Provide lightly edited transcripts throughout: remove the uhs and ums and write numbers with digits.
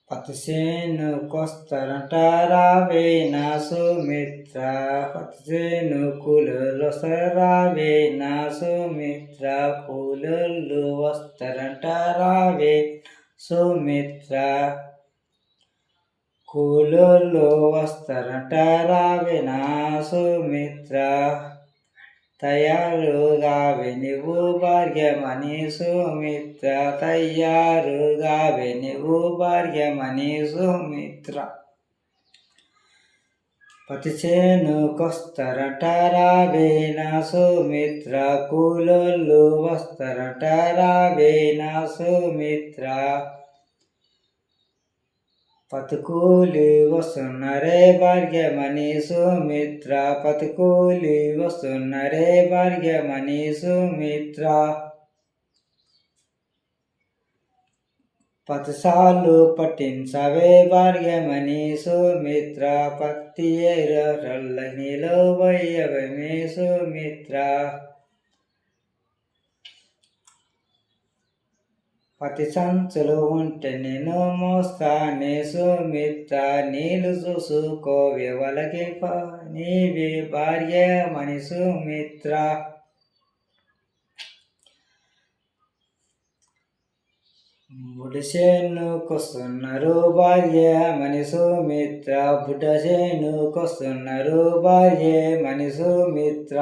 పతిసేనుకొస్తరంట రావే నా సుమిత్ర, పతిసేనుకులొస్తర రావే నా సుమిత్ర, కూలోళ్ళు వస్తారంట రావే సుమిత్ర, కూలోళ్ళు వస్తారంట రావే నా సుమిత్ర, తయారుగావే నువ్వు భాగ్యమణి సుమిత్ర, తయారుగావే నువ్వు భాగ్యమణి సుమిత్ర. పతిసేనుకొస్తరంట రావే నా సుమిత్ర, కూలోళ్ళు వస్తారంట రావే నా సుమిత్ర, పతికూలి వస్తున్నారే భాగ్యమణి సుమిత్ర, పతికూలి వస్తున్నారే భాగ్యమణి సుమిత్ర, పతిసార్లు పట్టించవే భాగ్యమణి సుమిత్ర, పత్తి నీలో వయ్యవమే సుమిత్ర, పతి సంచులు ఉంటే నేను మోస్తానే సుమిత్ర, నీళ్ళు చూసుకోవే వాళ్ళకి నీవే భార్యమణి సుమిత్ర. బుడ్డసేనుకొస్తున్నారు భార్యమణి సుమిత్ర, బుడ్డసేనుకొస్తున్నారు భార్యమణి సుమిత్ర,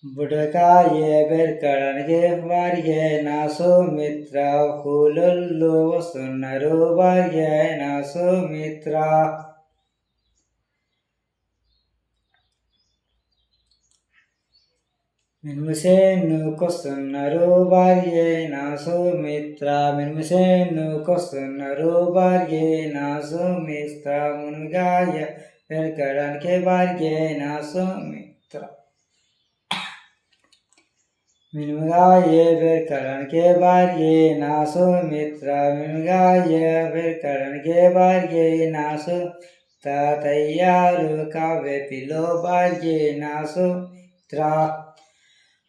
బుడకాయ పెరకడానికి భార్య నా సుమిత్ర, కూలోళ్ళు వస్తున్నారు భార్య నా సుమిత్ర, మినుముసేనుకొస్తున్నారు భార్య నా సుమిత్ర, మినుముసేనుకొస్తున్నారు భార్య నా సుమిత్ర, మునుగాయ పెరకడానికి భార్య నా సుమిత్ర, మినుముగాయ పెరకడానికి భార్య నా సుమిత్ర, మినుముగాయ పెరకడానికి భార్య నా సుమిత్ర, తయారు కావే పిల్లో భార్య నా సుమిత్ర,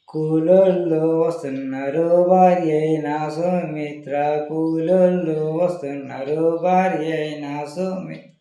కూలోళ్ళు వస్తున్నారు భార్య నా సుమిత్ర, కూలోళ్ళు వస్తున్నారు భార్య నా సుమిత్ర.